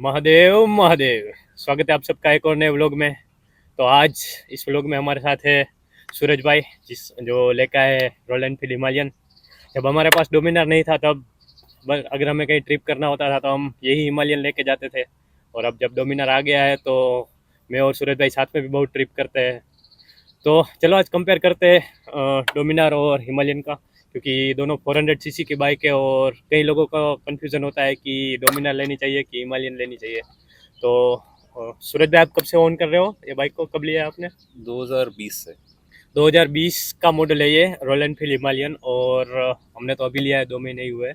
महादेव महादेव। स्वागत है आप सबका एक और नए व्लॉग में। तो आज इस व्लॉग में हमारे साथ है सूरज भाई, जो लेकर आए रॉयल एनफील्ड हिमालयन। जब हमारे पास डोमिनार नहीं था तब अगर हमें कहीं ट्रिप करना होता था तो हम यही हिमालयन लेके जाते थे। और अब जब डोमिनार आ गया है तो मैं और सूरज भाई साथ में भी बहुत ट्रिप करते हैं। तो चलो आज कंपेयर करते हैं डोमिनार और हिमालयन का, क्योंकि दोनों 400 सीसी की बाइक है और कई लोगों का कन्फ्यूज़न होता है कि डोमिनार लेनी चाहिए कि हिमालयन लेनी चाहिए। तो सूरज भाई, आप कब से ओन कर रहे हो ये बाइक को, कब लिया है आपने? 2020 से। 2020 का मॉडल है ये रॉयल एनफील्ड हिमालयन, और हमने तो अभी लिया है, 2 महीने ही हुए।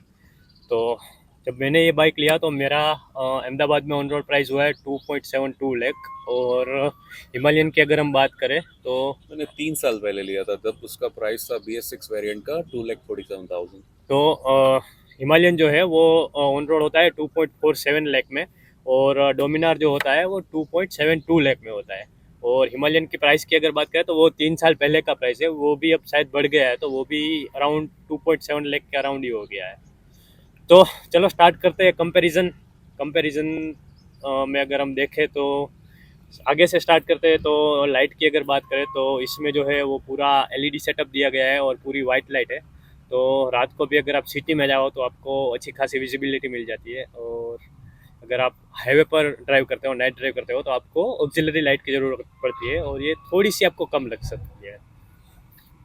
तो जब मैंने ये बाइक लिया तो मेरा अहमदाबाद में ऑन रोड प्राइस हुआ है 2.72 लाख। और हिमालयन की अगर हम बात करें तो मैंने 3 साल पहले लिया था, तब उसका प्राइस था BS6 वेरिएंट का 2,47,000। हिमालयन जो है वो ऑन रोड होता है 2.47 लाख में, और डोमिनार जो होता है वो 2.72 लाख में होता है। और हिमालयन की प्राइस की अगर बात करें तो वो 3 साल पहले का प्राइस है, वो भी अब शायद बढ़ गया है, तो वो भी अराउंड 2.7 लाख के अराउंड ही हो गया है। तो चलो स्टार्ट करते हैं कंपैरिजन। कंपैरिजन में अगर हम देखें तो आगे से स्टार्ट करते हैं। तो लाइट की अगर बात करें तो इसमें जो है वो पूरा एलईडी सेटअप दिया गया है और पूरी वाइट लाइट है। तो रात को भी अगर आप सिटी में जाओ तो आपको अच्छी खासी विजिबिलिटी मिल जाती है। और अगर आप हाईवे पर ड्राइव करते हो, नाइट ड्राइव करते हो, तो आपको ऑक्सिलरी लाइट की ज़रूरत पड़ती है और ये थोड़ी सी आपको कम लग सकती है।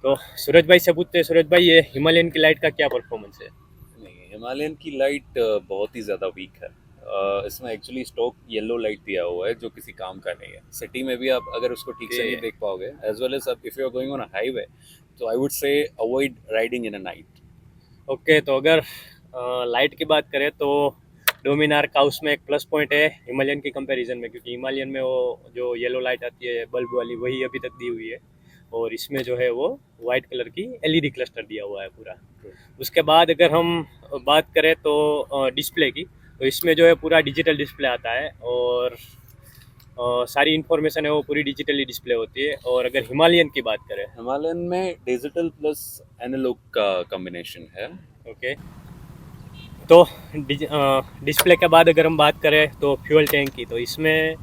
तो सूरज भाई से पूछते हैं, सूरज भाई ये हिमालयन की लाइट का क्या परफॉर्मेंस है? नहीं, हिमालयन की लाइट बहुत ही ज़्यादा वीक है। इसमें एक्चुअली स्टॉक येलो लाइट दिया हुआ है जो किसी काम का नहीं है। सिटी में भी आप अगर उसको ठीक से नहीं देख पाओगे, एज वेल एज आप if you are going on a highway, तो I would say avoid riding in a night. Okay, तो अगर लाइट की बात करें तो डोमिनार का उसमें एक प्लस पॉइंट है हिमालयन की कंपैरिजन में, क्योंकि हिमालयन में वो जो येलो लाइट आती है बल्ब वाली, वही अभी तक दी हुई है। और इसमें जो है वो वाइट कलर की एलईडी क्लस्टर दिया हुआ है पूरा। उसके बाद अगर हम बात करें तो डिस्प्ले की, तो इसमें जो है पूरा डिजिटल डिस्प्ले आता है और सारी इन्फॉर्मेशन है वो पूरी डिजिटली डिस्प्ले होती है। और अगर हिमालयन की बात करें, हिमालयन में डिजिटल प्लस एनालॉग का कॉम्बिनेशन है। ओके, तो डिस्प्ले के बाद अगर हम बात करें तो फ्यूल टैंक की, तो इसमें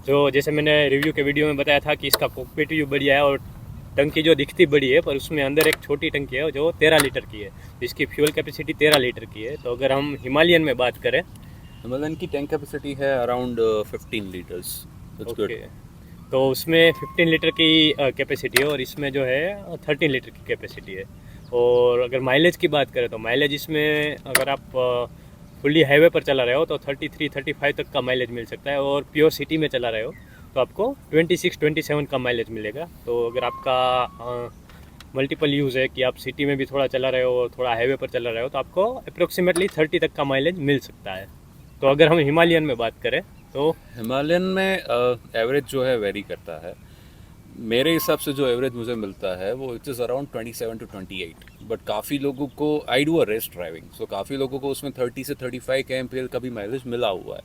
जो जैसे मैंने रिव्यू के वीडियो में बताया था कि इसका कॉकपिट व्यू बढ़िया है और टंकी जो दिखती बड़ी है, पर उसमें अंदर एक छोटी टंकी है जो 13 लीटर की है। तो इसकी फ्यूल कैपेसिटी 13 लीटर की है। तो अगर हम हिमालयन में बात करें, हिमालयन की टैंक कैपेसिटी है around 15 litres. That's good. Okay, तो उसमें 15 लीटर की कैपेसिटी है और इसमें जो है 13 लीटर की कैपेसिटी है। और अगर माइलेज की बात करें तो माइलेज इसमें अगर आप फुल्ली हाईवे पर चला रहे हो तो 33-35 तक का माइलेज मिल सकता है, और प्योर सिटी में चला रहे हो तो आपको 26-27 का माइलेज मिलेगा। तो अगर आपका मल्टीपल यूज़ है कि आप सिटी में भी थोड़ा चला रहे हो, थोड़ा हाईवे पर चला रहे हो, तो आपको अप्रोक्सीमेटली 30 तक का माइलेज मिल सकता है। तो अगर हम हिमालयन में बात करें तो हिमालयन में एवरेज जो है वेरी करता है। मेरे हिसाब से जो एवरेज मुझे मिलता है वो it is around 27 to 28। But काफ़ी लोगों को I do a race driving, so काफ़ी लोगों को उसमें 30 से 35 kmpl का भी माइलेज मिला हुआ है।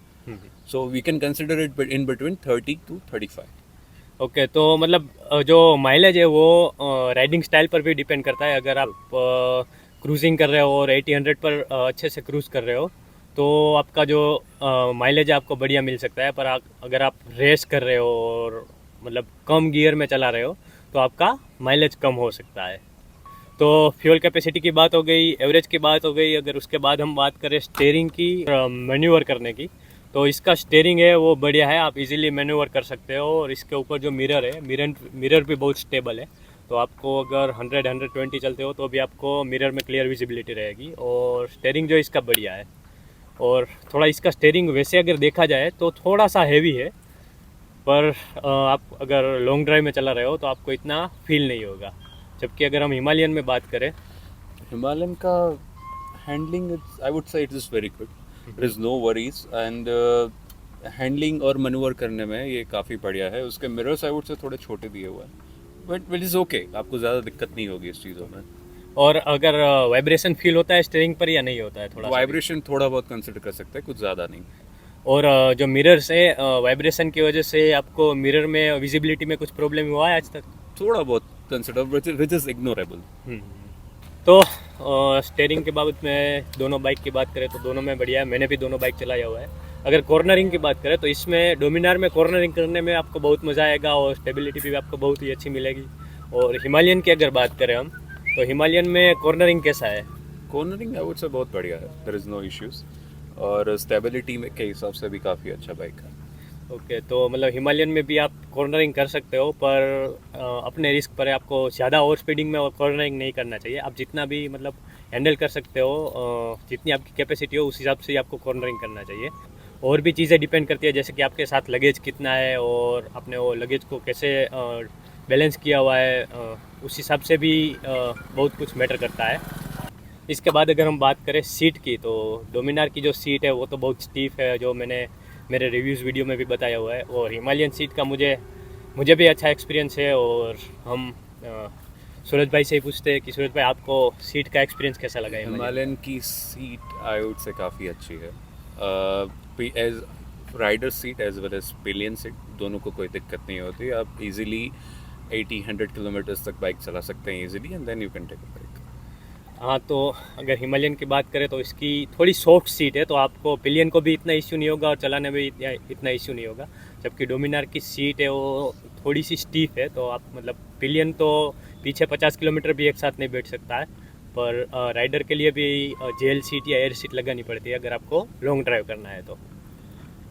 So we can consider it in between 30 to 35। Okay, तो मतलब जो माइलेज है वो राइडिंग स्टाइल पर भी डिपेंड करता है। अगर आप क्रूजिंग कर रहे हो और 80-100 पर अच्छे से क्रूज कर रहे हो तो आपका जो माइलेज है आपको बढ़िया मिल सकता है। पर अगर आप रेस कर रहे हो और मतलब कम गियर में चला रहे हो तो आपका माइलेज कम हो सकता है। तो फ्यूल कैपेसिटी की बात हो गई, एवरेज की बात हो गई। अगर उसके बाद हम बात करें स्टेयरिंग की, मैन्यूवर करने की, तो इसका स्टेयरिंग है वो बढ़िया है, आप इजीली मैन्यूवर कर सकते हो। और इसके ऊपर जो मिरर है, मिरर भी बहुत स्टेबल है। तो आपको अगर 100-120 चलते हो तो भी आपको मिरर में क्लियर विजिबिलिटी रहेगी। और स्टेयरिंग जो इसका बढ़िया है। और थोड़ा इसका स्टेयरिंग वैसे अगर देखा जाए तो थोड़ा सा हैवी है, पर आप अगर लॉन्ग ड्राइव में चला रहे हो तो आपको इतना फील नहीं होगा। जबकि अगर हम हिमालयन में बात करें, हिमालयन का handling I would say it is very good. There is no worries and handling और मनूवर करने में ये काफ़ी बढ़िया है। उसके मिरर्स आई वुड से थोड़े छोटे दिए हुए हैं, बट विट इज़ ओके, आपको ज़्यादा दिक्कत नहीं होगी इस चीज़ों में। और अगर वाइब्रेशन फील होता है स्टीयरिंग पर या नहीं होता है थोड़ा सा भी? वाइब्रेशन थोड़ा बहुत कंसिडर कर सकते हैं, कुछ ज़्यादा नहीं। और जो मिरर्स है, वाइब्रेशन की वजह से आपको मिरर में विजिबिलिटी में कुछ प्रॉब्लम हुआ है आज तक? थोड़ा बहुत कंसिडर विच इज़ इग्नोरेबल। तो स्टेयरिंग के बाबत में दोनों बाइक की बात करें तो दोनों में बढ़िया है, मैंने भी दोनों बाइक चलाया हुआ है। अगर कॉर्नरिंग की बात करें तो इसमें डोमिनार में कॉर्नरिंग करने में आपको बहुत मज़ा आएगा और स्टेबिलिटी भी आपको बहुत ही अच्छी मिलेगी। और हिमालयन की अगर बात करें हम, तो हिमालयन में कॉर्नरिंग कैसा है? कॉर्नरिंग आई वुड से बहुत बढ़िया है, देयर इज़ नो इश्यूज, और स्टेबिलिटी में के हिसाब से भी काफ़ी अच्छा बाइक है। ओके, तो मतलब हिमालयन में भी आप कॉर्नरिंग कर सकते हो, पर अपने रिस्क पर है। आपको ज़्यादा ओवर स्पीडिंग में कॉर्नरिंग नहीं करना चाहिए। आप जितना भी मतलब हैंडल कर सकते हो, जितनी आपकी कैपेसिटी हो उस हिसाब से ही आपको कॉर्नरिंग करना चाहिए। और भी चीज़ें डिपेंड करती है, जैसे कि आपके साथ लगेज कितना है और आपने वो लगेज को कैसे बैलेंस किया हुआ है, उस हिसाब से भी बहुत कुछ मैटर करता है। इसके बाद अगर हम बात करें सीट की, तो डोमिनार की जो सीट है वो तो बहुत स्टीफ है, जो मैंने मेरे रिव्यूज़ वीडियो में भी बताया हुआ है। और हिमालयन सीट का मुझे भी अच्छा एक्सपीरियंस है। और हम सूरज भाई से ही पूछते हैं कि सूरज भाई, आपको सीट का एक्सपीरियंस कैसा लगा हिमालयन की सीट आई वुड से काफ़ी अच्छी है, as rider seat as well as pillion seat, दोनों को कोई दिक्कत नहीं होती। आप इजीली 80-100 किलोमीटर्स तक बाइक चला सकते हैं easily, and then you can take a break. हाँ, तो अगर हिमालयन की बात करें तो इसकी थोड़ी सॉफ्ट सीट है, तो आपको पिलियन को भी इतना इश्यू नहीं होगा और चलाने में भी इतना इश्यू नहीं होगा। जबकि डोमिनार की सीट है वो थोड़ी सी स्टीफ है, तो आप मतलब पिलियन तो पीछे 50 किलोमीटर भी एक साथ नहीं बैठ सकता है, पर राइडर के लिए भी जेल सीट या एयर सीट लगानी पड़ती है अगर आपको लॉन्ग ड्राइव करना है तो।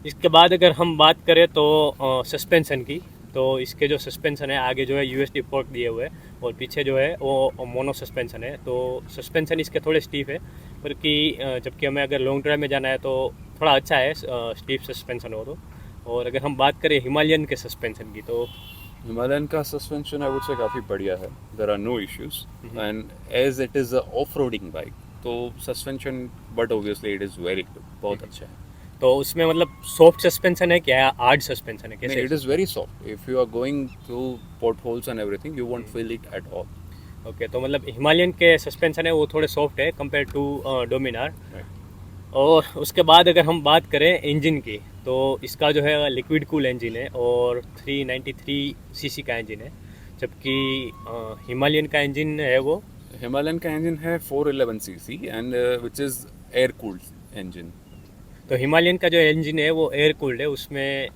इसके बाद अगर हम बात करें तो सस्पेंसन की, तो इसके जो सस्पेंसन है, आगे जो है यूएसडी फोर्क दिए हुए हैं और पीछे जो है वो मोनो सस्पेंसन है। तो सस्पेंसन इसके थोड़े स्टीफ है, बल्कि जबकि हमें अगर लॉन्ग ड्राइव में जाना है तो थोड़ा अच्छा है स्टीफ सस्पेंसन हो तो। और अगर हम बात करें हिमालयन के सस्पेंसन की, तो हिमालयन का सस्पेंशन आई वुड से काफ़ी बढ़िया है, there are no issues, and as it is a off roading bike, तो suspension but obviously it is very good, बहुत अच्छा है। तो उसमें मतलब सॉफ्ट सस्पेंसन है क्या, हार्ड सस्पेंसन है, कैसे? It is very soft, if you are going through potholes and everything you won't feel it at all. Okay, तो मतलब हिमालयन के सस्पेंसन है वो थोड़े सॉफ्ट है कंपेयर टू डोमिनार। और उसके बाद अगर हम बात करें इंजन की, तो इसका जो है लिक्विड कूल इंजन है और 393 सीसी का इंजन है, जबकि हिमालयन का इंजन है वो हिमालयन का इंजन है 411 CC and which is air cooled engine. तो हिमालयन का जो इंजन है वो एयर कूल्ड है, उसमें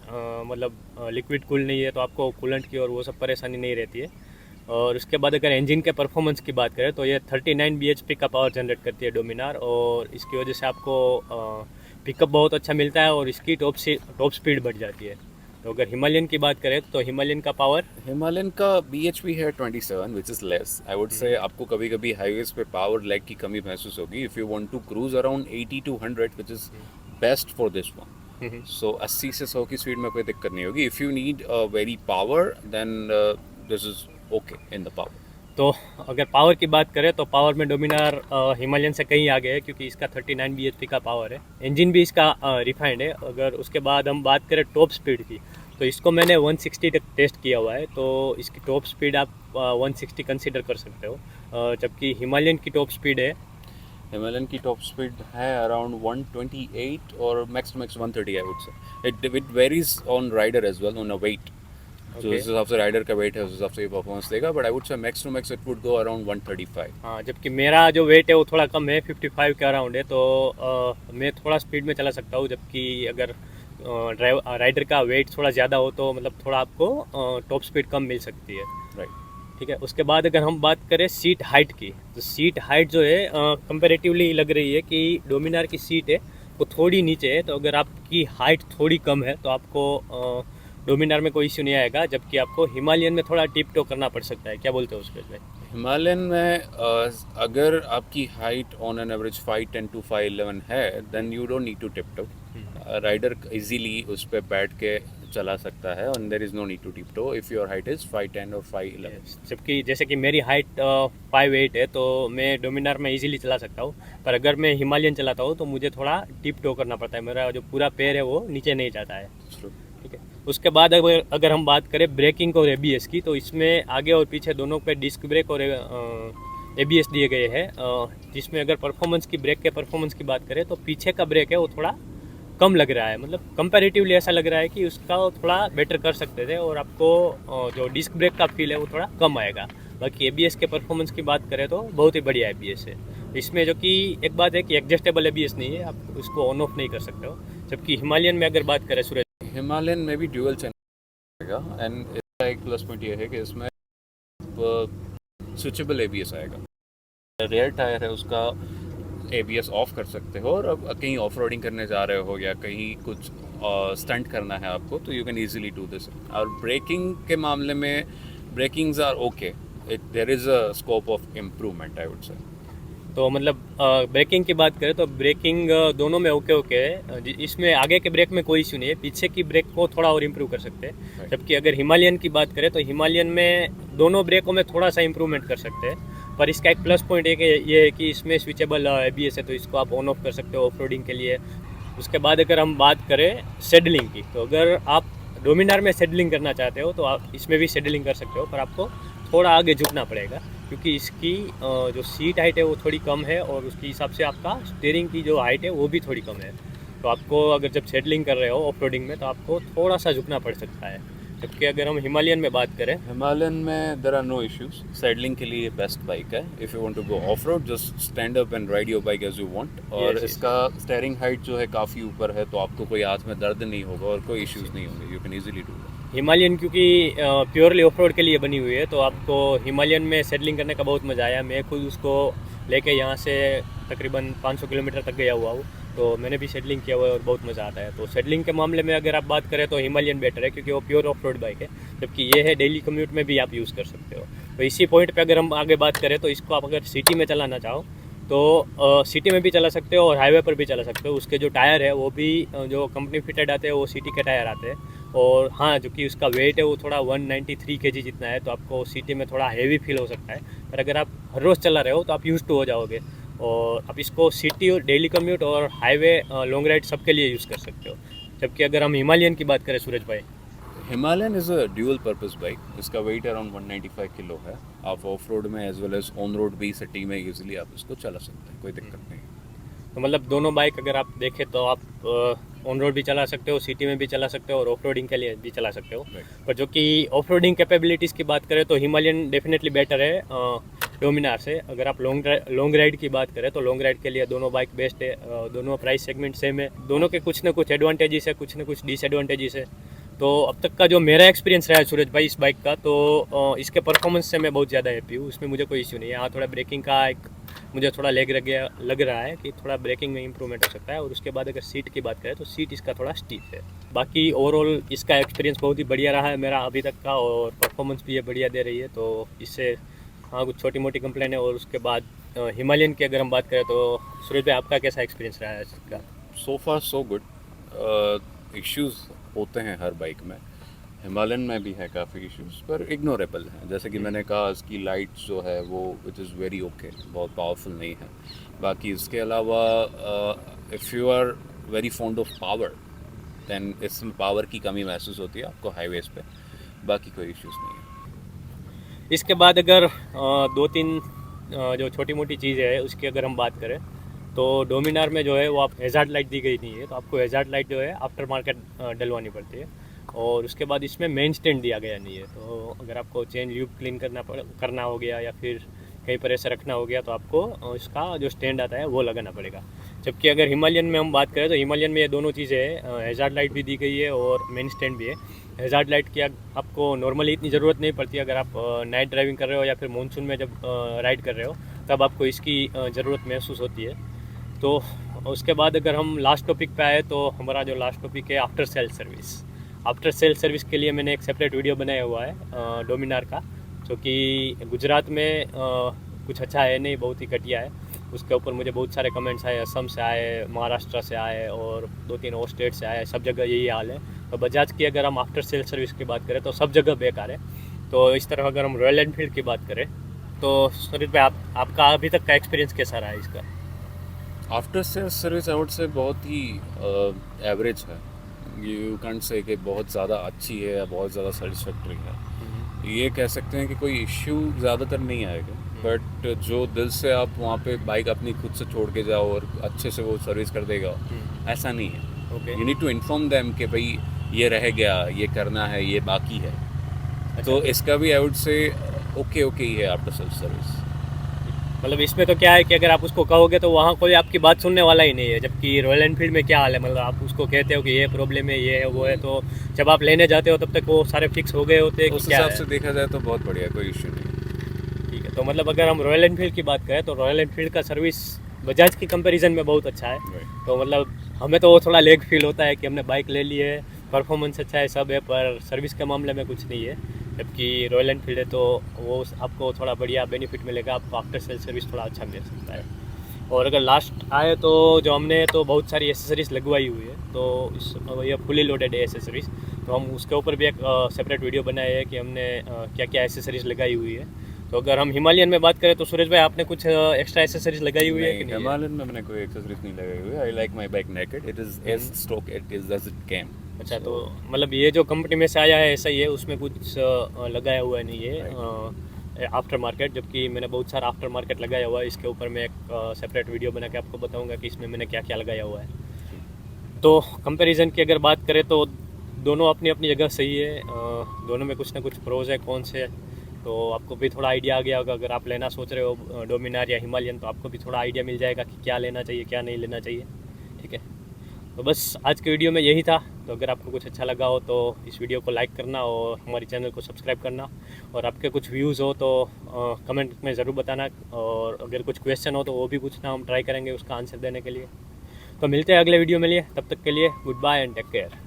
मतलब लिक्विड कूल नहीं है, तो आपको कूलेंट की और वो सब परेशानी नहीं रहती है। और उसके बाद अगर इंजन के परफॉर्मेंस की बात करें तो ये 39 bhp का पावर जनरेट करती है डोमिनार, और इसकी वजह से आपको पिकअप बहुत अच्छा मिलता है और इसकी टॉप स्पीड बढ़ जाती है। तो अगर हिमालयन की बात करें तो हिमालयन का पावर, हिमालयन का BHP है 27 which is less, I would से आपको कभी कभी हाईवेज पे पावर लैग की कमी महसूस होगी। If you want to cruise around 80 to 100 which is best for this one, so 80 से 100 की स्पीड में कोई दिक्कत नहीं होगी। If you need very power then this is okay in the power. तो अगर पावर की बात करें तो पावर में डोमिनार हिमालयन से कहीं आगे है, क्योंकि इसका 39 bhp का पावर है। इंजन भी इसका रिफाइंड है। अगर उसके बाद हम बात करें टॉप स्पीड की, तो इसको मैंने 160 तक टेस्ट किया हुआ है, तो इसकी टॉप स्पीड आप 160 कंसीडर कर सकते हो। जबकि हिमालयन की टॉप स्पीड है, हिमालयन की टॉप स्पीड है अराउंड 128 और max to max 130 I would say. It varies on rider as well, on a weight, जो जिस हिसाब से राइडर का वेट है उस हिसाब से ये परफॉर्मेंस देगा, but I would say max to max it would go around 135। हाँ, जबकि मेरा जो वेट है वो थोड़ा कम है, 55 के अराउंड है, तो मैं थोड़ा स्पीड में चला सकता हूँ। जबकि अगर राइडर का वेट थोड़ा ज़्यादा हो तो मतलब थोड़ा आपको टॉप स्पीड कम मिल सकती है। राइट, ठीक है। उसके बाद अगर हम बात करें सीट हाइट की, तो सीट हाइट जो है कंपेरेटिवली लग रही है कि डोमिनार की सीट है वो थोड़ी नीचे है, तो अगर आपकी हाइट थोड़ी कम है तो आपको डोमिनार में कोई इश्यू नहीं आएगा, जबकि आपको हिमालयन में थोड़ा टिप टो करना पड़ सकता है। क्या बोलते हो उस पर? हिमालयन में अगर आपकी height on an average 5'10" to 5'11" है then you don't need to tiptoe. Rider easily उस पर बैठ के चला सकता है, और there is no need to tiptoe if your height is 5'10" और 5'11". जबकि जैसे कि मेरी हाइट 5'8" है, तो मैं डोमिनार में इजीली चला सकता हूँ, पर अगर मैं हिमालयन चलाता हूँ तो मुझे थोड़ा टिप टो करना पड़ता है, मेरा जो पूरा पैर है वो नीचे नहीं जाता है। ठीक है। उसके बाद अगर हम बात करें ब्रेकिंग और ABS की, तो इसमें आगे और पीछे दोनों पे डिस्क ब्रेक और ABS दिए गए हैं, जिसमें अगर परफॉर्मेंस की ब्रेक के परफॉर्मेंस की बात करें तो पीछे का ब्रेक है वो थोड़ा कम लग रहा है, मतलब कंपैरेटिवली ऐसा लग रहा है कि उसका थोड़ा बेटर कर सकते थे और आपको जो डिस्क ब्रेक का फील है वो थोड़ा कम आएगा। बाकी ABS के परफॉर्मेंस की बात करें तो बहुत ही बढ़िया ABS है। इसमें जो कि एक बात है कि एडजस्टेबल एबीएस नहीं है, आप उसको ऑन ऑफ नहीं कर सकते हो। जबकि हिमालयन में अगर बात करें सूरज, हिमालयन में भी ड्यूअल चैनल आएगा एंड इसका एक प्लस पॉइंट ये है कि इसमें स्विचेबल एबीएस आएगा। रेयर टायर है उसका एबीएस ऑफ कर सकते हो, और अब कहीं ऑफ रोडिंग करने जा रहे हो या कहीं कुछ स्टंट करना है आपको, तो you can easily do this. और ब्रेकिंग के मामले में brakings are okay, there is a scope of improvement I would say. तो मतलब ब्रेकिंग की बात करें तो ब्रेकिंग दोनों में ओके ओके है। इसमें आगे के ब्रेक में कोई इश्यू नहीं है, पीछे की ब्रेक को थोड़ा और इम्प्रूव कर सकते हैं। जबकि अगर हिमालयन की बात करें तो हिमालयन में दोनों ब्रेकों में थोड़ा सा इम्प्रूवमेंट कर सकते हैं। पर इसका एक प्लस पॉइंट ये है कि इसमें स्विचेबल एबीएस है, तो इसको आप ऑन ऑफ कर सकते हो ऑफ रोडिंग के लिए। उसके बाद अगर हम बात करें सेडलिंग की, तो अगर आप डोमिनार में सेडलिंग करना चाहते हो तो आप इसमें भी सेडलिंग कर सकते हो, पर आपको थोड़ा आगे झुकना पड़ेगा क्योंकि इसकी जो सीट हाइट है वो थोड़ी कम है और उसके हिसाब से आपका स्टीयरिंग की जो हाइट है वो भी थोड़ी कम है। तो आपको अगर जब सेडलिंग कर रहे हो ऑफ रोडिंग में तो आपको थोड़ा सा झुकना पड़ सकता है। जबकि अगर हम हिमालयन में बात करें, हिमालयन में there are no issues, saddling के लिए बेस्ट बाइक है। If you want to go off road just stand up and ride your bike as you want. और Yes, yes. इसका स्टीयरिंग हाइट जो है काफ़ी ऊपर है, तो आपको कोई हाथ में दर्द नहीं होगा और कोई इश्यूज नहीं होंगे, you can easily do that. Himalayan क्योंकि प्योरली ऑफ रोड के लिए बनी हुई है, तो आपको हिमालयन में सेडलिंग करने का बहुत मज़ा आया। मैं खुद उसको लेके यहाँ से तकरीबन 500 किलोमीटर तक गया हुआ हूँ, तो मैंने भी सेडलिंग किया हुआ है और बहुत मज़ा आता है। तो सेडलिंग के मामले में अगर आप बात करें तो हिमालयन बेटर है क्योंकि वो प्योर ऑफ रोड बाइक है, जबकि ये है डेली कम्यूट में भी आप यूज़ कर सकते हो। तो इसी पॉइंट पे अगर हम आगे बात करें तो इसको आप अगर सिटी में चलाना चाहो तो सिटी में भी चला सकते हो और हाईवे पर भी चला सकते हो। उसके जो टायर है वो भी जो कंपनी फिटेड आते हैं वो सिटी के टायर आते हैं। और हाँ, जो कि उसका वेट है वो थोड़ा 193 kg जितना है, तो आपको सिटी में थोड़ा हेवी फील हो सकता है। पर अगर आप हर रोज़ चला रहे हो तो आप यूज टू हो जाओगे और आप इसको सिटी और डेली कम्यूट और हाईवे लॉन्ग राइड सबके लिए यूज़ कर सकते हो। जबकि अगर हम हिमालयन की बात करें सूरज भाई, Himalayan is a dual purpose bike. इसका वेट अराउंड 195 किलो है। आप ऑफ रोड में as well as on road भी सिटी में इजीली आप इसको चला सकते हैं, कोई दिक्कत नहीं। तो मतलब दोनों बाइक अगर आप देखें तो आप ऑन रोड भी चला सकते हो, सिटी में भी चला सकते हो और ऑफ रोडिंग के लिए भी चला सकते हो। पर जो कि ऑफ रोडिंग कैपेबिलिटीज़ की बात करें तो हिमालयन डेफिनेटली बेटर है डोमिनार से। अगर आप लॉन्ग राइड की बात करें तो लॉन्ग राइड के लिए दोनों बाइक बेस्ट है। दोनों प्राइस सेगमेंट सेम है, दोनों के कुछ ना कुछ एडवांटेजेस है, कुछ ना कुछ डिसएडवांटेजेस है। तो अब तक का जो मेरा एक्सपीरियंस रहा है सूरज भाई इस बाइक का, तो इसके परफॉर्मेंस से मैं बहुत ज़्यादा हैप्पी हूँ। उसमें मुझे कोई इश्यू नहीं है। हाँ, थोड़ा ब्रेकिंग का एक मुझे थोड़ा लग रहा है कि थोड़ा ब्रेकिंग में इंप्रूवमेंट हो सकता है। और उसके बाद अगर सीट की बात करें तो सीट इसका थोड़ा स्टीफ है। बाकी ओवरऑल इसका एक्सपीरियंस बहुत ही बढ़िया रहा है मेरा अभी तक का, और परफॉर्मेंस भी ये बढ़िया दे रही है। तो इससे हाँ कुछ छोटी मोटी कंप्लेन है। और उसके बाद हिमालयन की अगर हम बात करें तो सूरज भाई आपका कैसा एक्सपीरियंस रहा है इसका? सो फार सो गुड। इश्यूज होते हैं हर बाइक में, हिमालयन में भी है काफ़ी इश्यूज, पर इग्नोरेबल है। जैसे कि मैंने कहा, इसकी लाइट जो है वो विच इज़ वेरी ओके, बहुत पावरफुल नहीं है। बाकी इसके अलावा if you are very fond of power than इसमें पावर की कमी महसूस होती है आपको हाईवेज पे, बाकी कोई इश्यूज नहीं है। इसके बाद अगर दो तीन जो छोटी मोटी चीज़ें हैं उसकी अगर हम बात करें तो डोमिनार में जो है वो आप हेजार्ड लाइट दी गई नहीं है, तो आपको हेजार्ड लाइट जो है आफ्टर मार्केट डलवानी पड़ती है। और उसके बाद इसमें मेन स्टैंड दिया गया नहीं है, तो अगर आपको चेंज ल्यूब क्लीन करना हो गया या फिर कहीं पर ऐसे रखना हो गया तो आपको इसका जो स्टैंड आता है वो लगाना पड़ेगा। जबकि अगर हिमालयन में हम बात करें तो हिमालयन में ये दोनों चीज़ें हैं, हेजार्ड लाइट भी दी गई है और मेन स्टैंड भी है। हेजार्ड लाइट की आपको नॉर्मली इतनी ज़रूरत नहीं पड़ती। अगर आप नाइट ड्राइविंग कर रहे हो या फिर मानसून में जब राइड कर रहे हो तब आपको इसकी ज़रूरत महसूस होती है। तो उसके बाद अगर हम लास्ट टॉपिक पे आए तो हमारा जो लास्ट टॉपिक है after sale service. After sale service के लिए मैंने एक सेपरेट वीडियो बनाया हुआ है डोमिनार का, जो कि गुजरात में कुछ अच्छा है नहीं, बहुत ही घटिया है। उसके ऊपर मुझे बहुत सारे कमेंट्स आए, असम से आए, महाराष्ट्र से आए और 2-3 और स्टेट से आए, सब जगह यही हाल है। तो बजाज की अगर हम आफ्टर सेल सर्विस की बात करें तो सब जगह बेकार है। तो इस तरह अगर हम रॉयल एनफील्ड की बात करें तो सुनील भाई आपका अभी तक का एक्सपीरियंस कैसा रहा है इसका? After sale service I would से बहुत ही एवरेज है। यू कैंट से कि बहुत ज़्यादा अच्छी है या बहुत ज़्यादा सेटिस्फैक्ट्री है। ये कह सकते हैं कि कोई इश्यू ज़्यादातर नहीं आएगा, बट जो दिल से आप वहाँ पे बाइक अपनी खुद से छोड़ के जाओ और अच्छे से वो सर्विस कर देगा, ऐसा नहीं है। Okay, you need to inform them कि भाई ये रह गया, ये करना है, ये बाकी है। तो इसका भी आई वुड से ओके ही है आफ्टर सेल सर्विस। मतलब इसमें तो क्या है कि अगर आप उसको कहोगे तो वहाँ कोई आपकी बात सुनने वाला ही नहीं है, जबकि रॉयल एनफील्ड में क्या हाल है, मतलब आप उसको कहते हो कि ये प्रॉब्लम है, ये है, वो है, तो जब आप लेने जाते हो तब तक वो सारे फिक्स हो गए होते हैं कि उस क्या हिसाब है। से देखा जाए तो बहुत बढ़िया, कोई इश्यू नहीं। ठीक है, तो मतलब अगर हम रॉयल एनफील्ड की बात करें तो रॉयल एनफील्ड का सर्विस बजाज की कंपैरिजन में बहुत अच्छा है। Right. तो मतलब हमें तो वो थोड़ा लेग फील होता है कि हमने बाइक ले ली है, परफॉर्मेंस अच्छा है, सब है, पर सर्विस के मामले में कुछ नहीं है। जबकि रॉयल एनफील्ड है तो वो आपको थोड़ा बढ़िया बेनिफिट मिलेगा, आपको आफ्टर सेल सर्विस थोड़ा अच्छा मिल सकता है। और अगर लास्ट आए तो जो हमने तो बहुत सारी एसेसरीज लगवाई हुई है, तो इस ये फुली लोडेड है एसेसरीज, तो हम उसके ऊपर भी एक सेपरेट वीडियो बनाए है कि हमने क्या क्या एसेसरीज लगाई हुई है। तो अगर हम हिमालयन में बात करें तो सुरेश भाई आपने कुछ एक्स्ट्रा एसेसरीज लगाई हुई है कि नहीं, नहीं है? हिमालयन में मैंने कोई एक्सेसरीज नहीं लगाई हुई है। I like my bike naked, it is as stock it is as it came. अच्छा, तो मतलब ये जो कंपनी में से आया है ऐसा ही है, उसमें कुछ लगाया हुआ नहीं है आफ्टर मार्केट, जबकि मैंने बहुत सारा आफ्टर मार्केट लगाया हुआ है। इसके ऊपर मैं एक सेपरेट वीडियो बना के आपको बताऊंगा कि इसमें मैंने क्या क्या लगाया हुआ है। तो कंपैरिजन की अगर बात करें तो दोनों अपनी अपनी जगह सही है, दोनों में कुछ ना कुछ प्रोज है कौन से, तो आपको भी थोड़ा आइडिया आ गया होगा। अगर आप लेना सोच रहे हो डोमिनार या हिमालयन तो आपको भी थोड़ा आइडिया मिल जाएगा कि क्या लेना चाहिए क्या नहीं लेना चाहिए। ठीक है, तो बस आज के वीडियो में यही था। तो अगर आपको कुछ अच्छा लगा हो तो इस वीडियो को लाइक करना और हमारे चैनल को सब्सक्राइब करना, और आपके कुछ व्यूज़ हो तो कमेंट में ज़रूर बताना, और अगर कुछ क्वेश्चन हो तो वो भी पूछना, हम ट्राई करेंगे उसका आंसर देने के लिए। तो मिलते हैं अगले वीडियो में लिए, तब तक के लिए goodbye and take care.